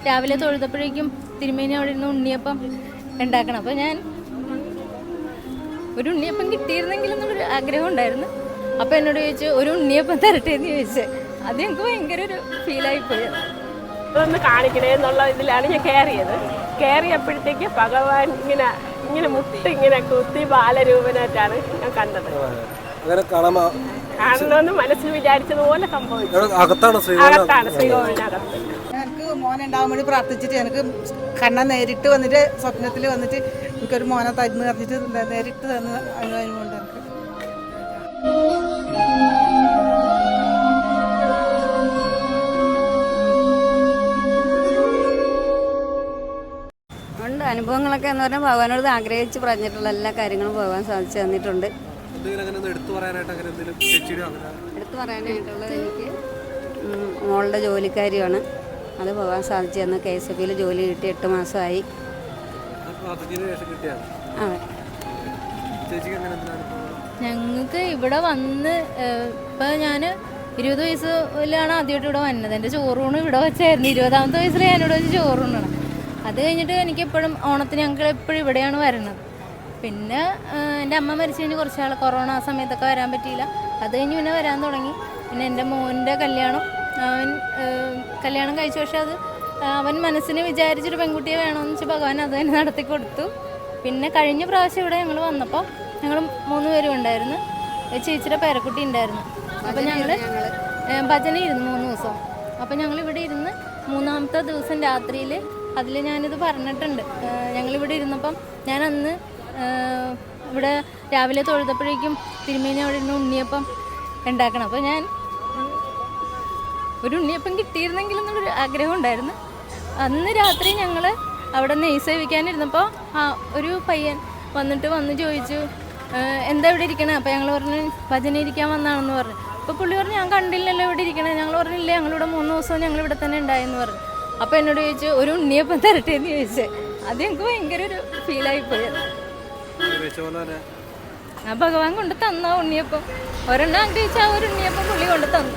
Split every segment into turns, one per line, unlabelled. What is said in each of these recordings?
രാവിലെ തൊഴുതപ്പോഴേക്കും തിരുമേനി അവിടെ ഇരുന്ന് ഉണ്ണിയപ്പം ഉണ്ടാക്കണം. അപ്പോൾ ഞാൻ ഒരു ഉണ്ണിയപ്പം കിട്ടിയിരുന്നെങ്കിൽ എന്നൊരു ആഗ്രഹം ഉണ്ടായിരുന്നു. അപ്പോൾ എന്നോട് ചോദിച്ചു ഒരു ഉണ്ണിയപ്പം തരട്ടെ എന്ന് ചോദിച്ചു. അത് ഞങ്ങൾക്ക് ഭയങ്കര ഒരു ഫീലായിപ്പോയി.
അതൊന്ന് കാണിക്കണേ എന്നുള്ള ഇതിലാണ് ഞാൻ കയറിയപ്പോഴത്തേക്ക് ഭഗവാൻ ഇങ്ങനെ ഇങ്ങനെ മുട്ടി ഇങ്ങനെ കുത്തി ബാലരൂപനായിട്ടാണ് ഞാൻ കണ്ടത്. കാണണമെന്ന് മനസ്സിൽ വിചാരിച്ചതുപോലെ സംഭവിച്ചു. അകത്താണ് ശ്രീകോവിലിനകത്ത്.
എനിക്ക് മോനെ ഉണ്ടാവാൻ വേണ്ടി പ്രാർത്ഥിച്ചിട്ട് എനിക്ക് കണ്ണ നേരിട്ട് വന്നിട്ട് സ്വപ്നത്തിൽ വന്നിട്ട് എനിക്കൊരു മോനെ തരുന്ന് പറഞ്ഞിട്ട് നേരിട്ട് തന്ന അനുഭവമുണ്ട് എനിക്ക്.
ഉണ്ട് അനുഭവങ്ങളൊക്കെ എന്ന് പറഞ്ഞാൽ ഭഗവാനോട് ആഗ്രഹിച്ച് പറഞ്ഞിട്ടുള്ള എല്ലാ കാര്യങ്ങളും ഭഗവാൻ സാധിച്ചു തന്നിട്ടുണ്ട്.
എടുത്തു
പറയാനായിട്ടുള്ളത് എനിക്ക് മോളുടെ ജോലിക്കാരിയാണ്. അത് ഭഗവാൻ സാധിച്ചു തന്നു. KSFBയിൽ ജോലി കിട്ടി 8 മാസമായി. അതെ.
ഞങ്ങൾക്ക് ഇവിടെ വന്ന് ഇപ്പം ഞാൻ 20 വയസ്സിലാണ് ആദ്യമായിട്ട് ഇവിടെ വന്നത്. എൻ്റെ ചോറൂണ് ഇവിടെ വെച്ചായിരുന്നു. 20ാമത്തെ വയസ്സിൽ ഞാനിവിടെ വെച്ച് ചോറൂണാണ്. അത് കഴിഞ്ഞിട്ട് എനിക്ക് എപ്പോഴും ഓണത്തിന് ഞങ്ങൾ എപ്പോഴും ഇവിടെയാണ് വരുന്നത്. പിന്നെ എൻ്റെ അമ്മ മരിച്ചു കഴിഞ്ഞ് കുറച്ച് നാൾ കൊറോണ ആ സമയത്തൊക്കെ വരാൻ പറ്റിയില്ല. അത് കഴിഞ്ഞ് പിന്നെ വരാൻ തുടങ്ങി. പിന്നെ എൻ്റെ മോൻ്റെ കല്യാണം അവൻ കല്യാണം കഴിച്ചു. പക്ഷെ അത് അവൻ മനസ്സിന് വിചാരിച്ചൊരു പെൺകുട്ടിയെ വേണമെന്ന് വെച്ചാൽ ഭഗവാൻ അത് തന്നെ നടത്തി കൊടുത്തു. പിന്നെ കഴിഞ്ഞ പ്രാവശ്യം ഇവിടെ ഞങ്ങൾ വന്നപ്പോൾ ഞങ്ങൾ 3 പേരും ഉണ്ടായിരുന്നു. ചേച്ചിയുടെ പേരക്കുട്ടി ഉണ്ടായിരുന്നു. അപ്പം ഞങ്ങൾ ഭജന ഇരുന്നു 3 ദിവസം. അപ്പം ഞങ്ങളിവിടെ ഇരുന്ന് 3ാമത്തെ ദിവസം രാത്രിയിൽ അതിൽ ഞാനിത് പറഞ്ഞിട്ടുണ്ട്. ഞങ്ങളിവിടെ ഇരുന്നപ്പം ഞാൻ അന്ന് ഇവിടെ രാവിലെ തൊഴുതപ്പോഴേക്കും തിരുമേനി അവിടെ ഇരുന്ന് ഉണ്ണിയപ്പം ഉണ്ടാക്കണം. അപ്പോൾ ഞാൻ ഒരു ഉണ്ണിയപ്പം കിട്ടിയിരുന്നെങ്കിൽ എന്നൊരു ആഗ്രഹം ഉണ്ടായിരുന്നു. അന്ന് രാത്രി ഞങ്ങൾ അവിടെ നെയ്യ് സേവിക്കാനിരുന്നപ്പോൾ ഒരു പയ്യൻ വന്ന് ചോദിച്ചു എന്താ ഇവിടെ ഇരിക്കണേ. അപ്പോൾ ഞങ്ങൾ പറഞ്ഞു ഭജന ഇരിക്കാൻ വന്നാണെന്ന് പറഞ്ഞു. അപ്പോൾ പുള്ളി പറഞ്ഞു ഞാൻ കണ്ടില്ലല്ലോ ഇവിടെ ഇരിക്കണേ. ഞങ്ങൾ പറഞ്ഞില്ലേ ഞങ്ങളിവിടെ 3 ദിവസം ഞങ്ങൾ ഇവിടെ തന്നെ ഉണ്ടായെന്ന് പറഞ്ഞു. അപ്പോൾ എന്നോട് ചോദിച്ചു ഒരു ഉണ്ണിയപ്പം തരട്ടെ എന്ന് ചോദിച്ചു. അത് ഞങ്ങൾക്ക് ഭയങ്കര ഒരു ഫീലായിപ്പോയി. ആ ഭഗവാൻ കൊണ്ട് തന്ന ഉണ്ണിയപ്പം ഒരെണ്ണം ആഗ്രഹിച്ച ആ ഒരു ഉണ്ണിയപ്പം പുള്ളി കൊണ്ട് തന്നു.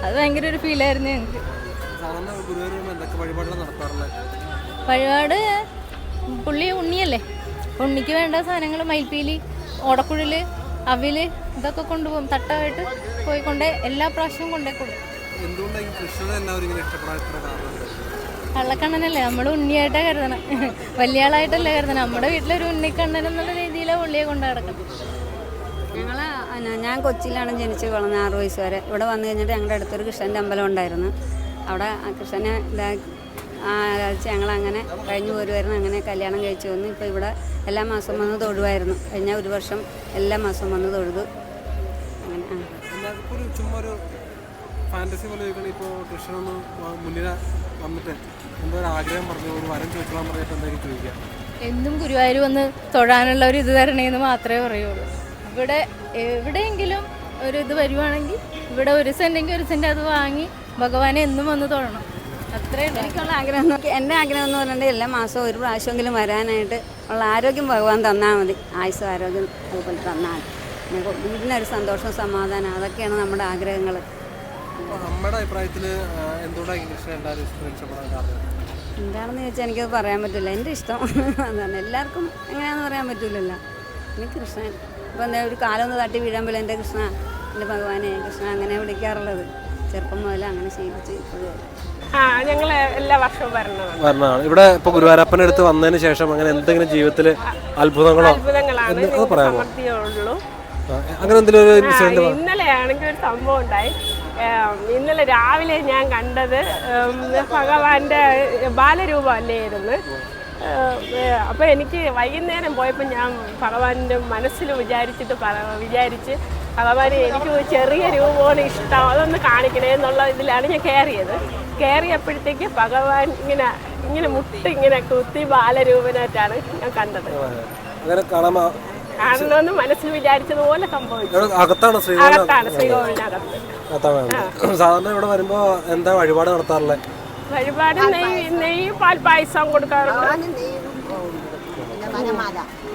അത് ഭയങ്കര ഒരു ഫീലായിരുന്നു ഞങ്ങൾക്ക്. വഴിപാട് പുള്ളി ഉണ്ണിയല്ലേ, ഉണ്ണിക്ക് വേണ്ട സാധനങ്ങൾ മയിൽപ്പീലി, ഓടക്കുഴൽ, അവില് ഇതൊക്കെ കൊണ്ടുപോകും. തട്ടായിട്ട് പോയിക്കൊണ്ടേ എല്ലാ പ്രാവശ്യവും കൊണ്ടേ കൊടുക്കും. കള്ളക്കണ്ണനല്ലേ, നമ്മൾ ഉണ്ണിയായിട്ടാണ് കരുതണം. വലിയ ആളായിട്ടല്ലേ കരുതണം. നമ്മുടെ വീട്ടിലൊരു ഉണ്ണിക്കണ്ണൻ എന്നുള്ള രീതിയിലാണ് പുള്ളിയെ കൊണ്ട് നടക്കണം.
ഞാൻ കൊച്ചിയിലാണ് ജനിച്ച് വളർന്നത് 6 വയസ്സ് വരെ. ഇവിടെ വന്നു കഴിഞ്ഞിട്ട് ഞങ്ങളുടെ അടുത്തൊരു കൃഷ്ണൻ്റെ അമ്പലം ഉണ്ടായിരുന്നു. അവിടെ ആ കൃഷ്ണനെ ആരാധിച്ച് ഞങ്ങളങ്ങനെ കഴിഞ്ഞു പോരുമായിരുന്നു. അങ്ങനെ കല്യാണം കഴിച്ചു വന്നു. ഇപ്പോൾ ഇവിടെ എല്ലാ മാസവും വന്ന് തൊഴുവായിരുന്നു. കഴിഞ്ഞ 1 വർഷം എല്ലാ മാസവും വന്ന് തൊഴുതു. അങ്ങനെ
ഫാന്റസി പോലെ ഇപ്പോൾ കൃഷ്ണനൊന്ന് മുന്നിൽ വന്നിട്ട് എന്തോ ഒരു ആഗ്രഹം പറഞ്ഞു, ഒരു വരം ചോദിക്കാൻ പറഞ്ഞിട്ട് എന്തായാലും ചോദിക്കാം.
എന്നും ഗുരുവായൂർ വന്ന് തൊഴാനുള്ള ഒരു ഇത് തരണേന്ന് മാത്രമേ പറയുള്ളൂ. ഇവിടെ എവിടെയെങ്കിലും ഒരു ഇത് വരുവാണെങ്കിൽ ഇവിടെ 1 സെൻറ്റെങ്കിൽ 1 സെൻറ്റ് അത് വാങ്ങി ഭഗവാനെ എന്നും വന്ന് തൊഴണം. അത്രയും
എനിക്കുള്ള ആഗ്രഹം. എൻ്റെ ആഗ്രഹം എന്ന് പറഞ്ഞിട്ടുണ്ടെങ്കിൽ എല്ലാ മാസവും 1 പ്രാവശ്യമെങ്കിലും വരാനായിട്ട് ഉള്ള ആരോഗ്യം ഭഗവാൻ തന്നാൽ മതി. ആയുസ്സും ആരോഗ്യം അതുപോലെ തന്നാൽ വീടിനൊരു സന്തോഷം സമാധാനം, അതൊക്കെയാണ് നമ്മുടെ ആഗ്രഹങ്ങൾ.
നമ്മുടെ അഭിപ്രായത്തിൽ
എന്താണെന്ന് ചോദിച്ചാൽ എനിക്കത് പറയാൻ പറ്റില്ല. എൻ്റെ ഇഷ്ടം അതാണ്. എല്ലാവർക്കും എങ്ങനെയാണെന്ന് പറയാൻ പറ്റില്ലല്ലോ. എനിക്ക് കൃഷ്ണൻ ഇപ്പം എന്താ ഒരു കാലൊന്ന് തട്ടി വീഴാൻ എൻ്റെ കൃഷ്ണ, എൻ്റെ ഭഗവാനെ കൃഷ്ണ അങ്ങനെ വിളിക്കാറുള്ളത്. ചെറുപ്പം മുതൽ അങ്ങനെ ശീലിച്ച് ഇപ്പോഴും
ഞങ്ങൾ എല്ലാ വർഷവും
വരണതാണ്. ഇവിടെ ഇപ്പൊ ഗുരുവായൂരപ്പൻ്റെ അടുത്ത് വന്നതിന് ശേഷം അങ്ങനെ എന്തെങ്കിലും ജീവിതത്തിൽ അത്ഭുതങ്ങളോ പറയാമോ? അങ്ങനെ എന്തെങ്കിലും
ഇന്നലെ ആണെങ്കിൽ ഒരു സംഭവം ഉണ്ടായി. ഇന്നലെ രാവിലെ ഞാൻ കണ്ടത് ഭഗവാന്റെ ബാലരൂപം അല്ലായിരുന്നു. അപ്പോൾ എനിക്ക് വൈകുന്നേരം പോയപ്പോൾ ഞാൻ ഭഗവാന്റെ മനസ്സിൽ വിചാരിച്ച് ഭഗവാൻ എനിക്ക് ചെറിയ രൂപമാണ് ഇഷ്ടം, അതൊന്ന് കാണിക്കണേ എന്നുള്ള ഇതിലാണ് ഞാൻ കയറിയപ്പോഴത്തേക്ക് ഭഗവാൻ ഇങ്ങനെ മുട്ടി ഇങ്ങനെ കുത്തി ബാലരൂപനായിട്ടാണ് ഞാൻ കണ്ടത്. കാണണമെന്ന് മനസ്സിൽ വിചാരിച്ചതുപോലെ സംഭവിച്ചു. അകത്താണ് ശ്രീകോവിലിനകത്ത്.
സാധാരണ ഇവിടെ വരുമ്പോ എന്താ വഴിപാട് നടത്താറുള്ളത്?
വഴിപാട് നെയ്യ് പാൽ പായസം കൊടുക്കാറുണ്ട്.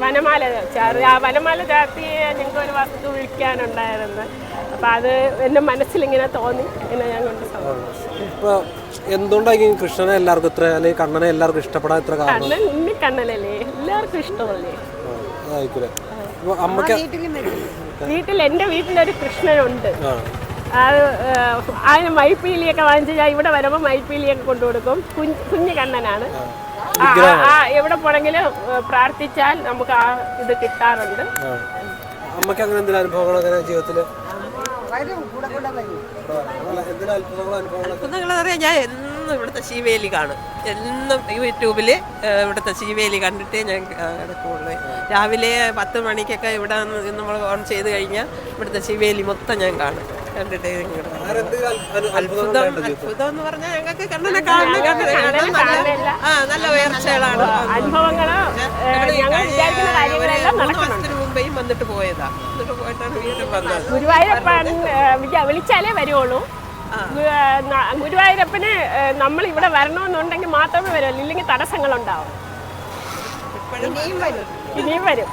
വനമാല ചാർത്തി ഞങ്ങൾക്ക് ഒരു വസ്തു വിളിക്കാനുണ്ടായിരുന്നു. അപ്പം അത് എൻ്റെ മനസ്സിലിങ്ങനെ തോന്നി, ഇങ്ങനെ ഞാൻ കൊണ്ട് സമർപ്പിച്ചു.
ഇപ്പോൾ എന്തുകൊണ്ടായിരിക്കും കൃഷ്ണനെ എല്ലാവർക്കും ഇത്ര, അല്ലെങ്കിൽ കണ്ണനെ എല്ലാവർക്കും ഇഷ്ടപ്പെടാൻ ഇത്ര കാരണം?
കണ്ണൻ ഉണ്ണിക്കണ്ണനല്ലേ, എല്ലാവർക്കും ഇഷ്ടമല്ലേ.
അതായിരിക്കും. അപ്പോൾ അമ്മക്ക്
വീട്ടിൽ എൻ്റെ വീട്ടിലൊരു കൃഷ്ണനുണ്ട്. അത് അതിന് മൈപ്പീലിയൊക്കെ വാങ്ങിച്ച് ഞാൻ ഇവിടെ വരുമ്പോൾ മൈപ്പീലിയൊക്കെ കൊണ്ടു കൊടുക്കും. കുഞ്ഞു കണ്ണനാണ്. എവിടെ പോണെങ്കിലും പ്രാർത്ഥിച്ചാൽ നമുക്ക് ആ ഇത് കിട്ടാറുണ്ട്.
അമ്മക്ക് അങ്ങനെ എന്തെങ്കിലും അനുഭവങ്ങളൊക്കെ ജീവിതത്തിൽ?
അത്ഭുതങ്ങളെന്ന് പറയാൻ ഞാൻ എന്നും ഇവിടുത്തെ ശീവേലി കാണും. എന്നും യൂട്യൂബിൽ ഇവിടുത്തെ ശീവേലി കണ്ടിട്ടേ ഞാൻ കിടക്കുള്ളൂ. രാവിലെ 10 മണിക്കൊക്കെ ഇവിടെ നമ്മൾ ഓൺ ചെയ്ത് കഴിഞ്ഞാൽ ഇവിടുത്തെ ശീവേലി മൊത്തം ഞാൻ കാണും. കണ്ടിട്ടേ അത്ഭുതം എന്ന് പറഞ്ഞാൽ ഞങ്ങൾക്ക് കണ്ണനെ കാണണം. നല്ല ഉയർച്ചകളാണ്.
അനുഭവങ്ങള്
3 മാസത്തിന് മുമ്പേയും വന്നിട്ട് പോയതാ. എന്നിട്ട് പോയിട്ടാണ് വീണ്ടും വന്നത്.
ഗുരുവായൂരപ്പൻ വിളിച്ചാലേ വരുവുള്ളൂ. ഗുരുവായൂരപ്പന് നമ്മൾ ഇവിടെ വരണമെന്നുണ്ടെങ്കിൽ മാത്രമേ വരുള്ളൂ, ഇല്ലെങ്കിൽ തടസ്സങ്ങളുണ്ടാവും. ഇനിയും വരും.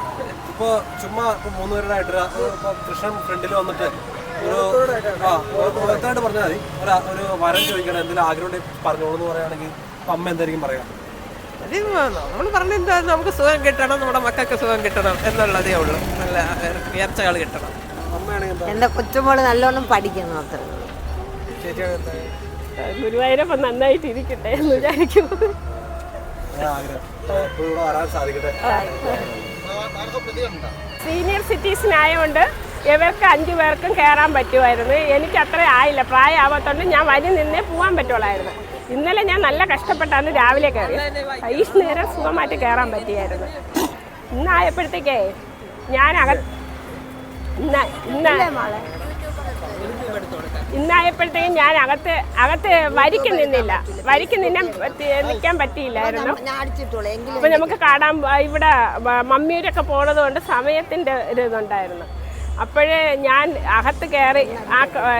ഇപ്പോൾ ചുമ്മാ 3 പേരുടായിട്ട് കൃഷ്ണൻ ഫ്രണ്ടിൽ വന്നിട്ട് വ്യക്തമായിട്ട് പറഞ്ഞാൽ മതി, ഒരു വരം ചോദിക്കണം, എന്തെങ്കിലും ആഗ്രഹം പറഞ്ഞോളൂ പറയുകയാണെങ്കിൽ അമ്മ എന്തായിരിക്കും പറയാം?
അത് നമ്മൾ പറഞ്ഞെന്താ, നമുക്ക് സുഖം കിട്ടണം, നമ്മുടെ മക്കൾക്ക് സുഖം കിട്ടണം എന്നുള്ളതേ ഉള്ളൂ. നല്ല ഉയർച്ചകൾ കിട്ടണം.
എൻ്റെ കൊച്ചുമോള് നല്ലോണം പഠിക്കണം അത്ര.
ഗുരുവായൂരപ്പൻ നന്നായിട്ട് ഇരിക്കട്ടെ എന്ന് വിചാരിക്കും. സീനിയർ സിറ്റിസൺ ആയതുകൊണ്ട് ഇവർക്ക് 5 പേർക്കും കയറാൻ പറ്റുമായിരുന്നു. എനിക്ക് അത്ര ആയില്ല, പ്രായമാവാത്തോണ്ട് ഞാൻ വരി നിന്നേ പോകാൻ പറ്റുള്ളായിരുന്നു. ഇന്നലെ ഞാൻ നല്ല കഷ്ടപ്പെട്ടാണ് രാവിലെ കയറി. നേരം സുഖമായിട്ട് കയറാൻ പറ്റിയായിരുന്നു. ഇന്നായപ്പോഴത്തേക്കേ ഞാൻ ഇന്നായപ്പോഴത്തേക്കും ഞാൻ അകത്ത് വരിക്ക് നിന്നില്ല. വരിക്ക് നിൽക്കാൻ പറ്റിയില്ലായിരുന്നു. അപ്പൊ നമുക്ക് കാണാൻ ഇവിടെ മമ്മിയൂരൊക്കെ പോണത് കൊണ്ട് സമയത്തിന്റെ ഒരു ഇതുണ്ടായിരുന്നു. അപ്പോഴേ ഞാൻ അകത്ത് കയറി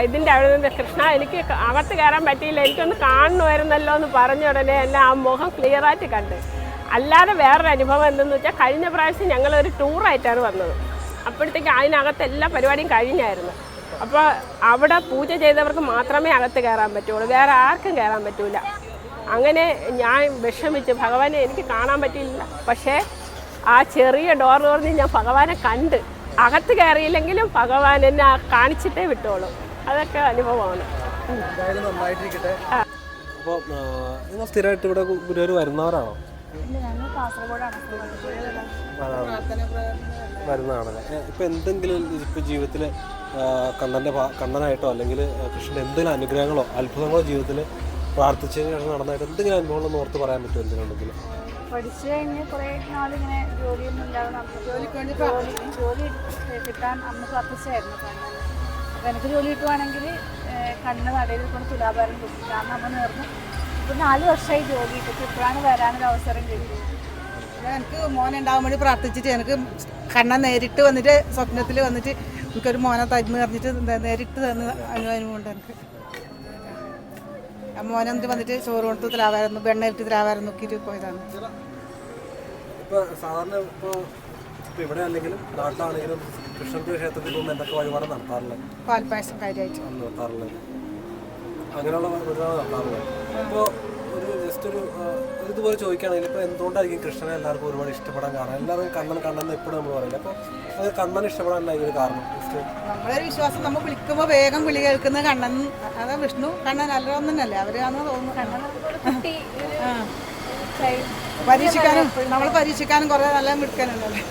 ഇതിൻ്റെ അവിടെ നിന്ന് കൃഷ്ണ എനിക്ക് അകത്ത് കയറാൻ പറ്റിയില്ല, എനിക്കൊന്ന് കാണണമായിരുന്നല്ലോ എന്ന് പറഞ്ഞ ഉടനെ എന്നെ ആ മുഖം ക്ലിയറായിട്ട് കണ്ട്. അല്ലാതെ വേറൊരു അനുഭവം എന്തെന്ന് വെച്ചാൽ കഴിഞ്ഞ പ്രാവശ്യം ഞങ്ങളൊരു ടൂറായിട്ടാണ് വന്നത്. അപ്പോഴത്തേക്ക് അതിനകത്ത് എല്ലാ പരിപാടിയും കഴിഞ്ഞായിരുന്നു. അപ്പോൾ അവിടെ പൂജ ചെയ്തവർക്ക് മാത്രമേ അകത്ത് കയറാൻ പറ്റുള്ളൂ, വേറെ ആർക്കും കയറാൻ പറ്റൂല. അങ്ങനെ ഞാൻ വിഷമിച്ച് ഭഗവാനെ എനിക്ക് കാണാൻ പറ്റിയില്ല. പക്ഷേ ആ ചെറിയ ഡോർ തുറന്ന് ഞാൻ ഭഗവാനെ കണ്ട്. അകത്ത് കയറിയില്ലെങ്കിലും ഭഗവാൻ എന്നെ കാണിച്ചിട്ടേ വിട്ടോളൂ. അതൊക്കെ അനുഭവമാണ്.
അപ്പോൾ നിങ്ങൾ സ്ഥിരമായിട്ട് ഇവിടെ ഗുരുവായൂർ വരുന്നവരാണോ? വരുന്നതാണല്ലേ. ഇപ്പോൾ എന്തെങ്കിലും ഇപ്പോൾ ജീവിതത്തിൽ കണ്ണനായിട്ടോ അല്ലെങ്കിൽ കൃഷ്ണൻ്റെ എന്തെങ്കിലും അനുഗ്രഹങ്ങളോ അത്ഭുതങ്ങളോ ജീവിതത്തിൽ പ്രാർത്ഥിച്ചതിന് ശേഷം നടന്നായിട്ട് എന്തെങ്കിലും അനുഭവങ്ങളൊന്ന് ഓർത്ത് പറയാൻ പറ്റുമോ? എന്തെങ്കിലും
പഠിച്ചു കഴിഞ്ഞ് കുറേ നാളിങ്ങനെ ജോലിയൊന്നും ഇല്ലാതെ ജോലി കിട്ടാൻ അന്ന് പ്രാർത്ഥിച്ചായിരുന്നു കണ്ണൻ. അപ്പോൾ എനിക്ക് ജോലി കിട്ടുവാണെങ്കിൽ കണ്ണ് നടയിൽ കൊണ്ട് തുലാഭാരം കിട്ടും. കാരണം നമ്മൾ നേർന്നു ഇപ്പോൾ 4 വർഷമായി ജോലി കിട്ടും. ഇപ്പോഴാണ് വരാനൊരു അവസരം കിട്ടും.
എനിക്ക് മോനെ ഉണ്ടാകാൻ വേണ്ടി പ്രാർത്ഥിച്ചിട്ട് എനിക്ക് കണ്ണൻ നേരിട്ട് വന്നിട്ട് സ്വപ്നത്തിൽ വന്നിട്ട് എനിക്കൊരു മോനെ തരുന്ന് പറഞ്ഞിട്ട് നേരിട്ട് തന്ന അനുഭവമുണ്ട് എനിക്ക്. മോനെ വന്നിട്ട് ചോറ് കൊടുത്ത് തിലാവായിരുന്നു, വെണ്ണയിട്ട് തിലാവാരം നോക്കിയിട്ട് പോയതാണ്.
ഇപ്പോൾ സാധാരണ ഇപ്പോൾ ഇവിടെ ആണെങ്കിലും നാട്ടിലാണെങ്കിലും കൃഷ്ണന്റെ ക്ഷേത്രത്തിൽ പോകുമ്പോൾ എന്തൊക്കെ വഴിപാട് നടത്താറുള്ളത്?
പാൽപ്പായസം കാര്യമായിട്ട്
നടത്താറുള്ളത്, അങ്ങനെയുള്ള വഴിപാട് നടത്താറുള്ളത്. ഇപ്പോൾ ഒരു ജസ്റ്റ് ഒരു ഇതുപോലെ ചോദിക്കുകയാണെങ്കിൽ ഇപ്പോൾ എന്തുകൊണ്ടായിരിക്കും കൃഷ്ണനെ എല്ലാവർക്കും ഒരുപാട് ഇഷ്ടപ്പെടാൻ കാരണം? എല്ലാവരും കണ്ണൻ എപ്പോഴും നമ്മൾ പറയില്ല. അപ്പോൾ അത് കണ്ണൻ ഇഷ്ടപ്പെടാനുള്ള ഒരു കാരണം
നമ്മളൊരു വിശ്വാസം, നമ്മൾ വിളിക്കുമ്പോൾ വേഗം വിളി കേൾക്കുന്ന കണ്ണൻ. അതാ വിഷ്ണു കണ്ണൻ അല്ലൊന്നല്ലേ അവരാണെന്ന് തോന്നുന്നു. പരീക്ഷിക്കാനും നമ്മൾ പരീക്ഷിക്കാനും കുറേ നല്ല മിടുക്കാനുണ്ടല്ലേ.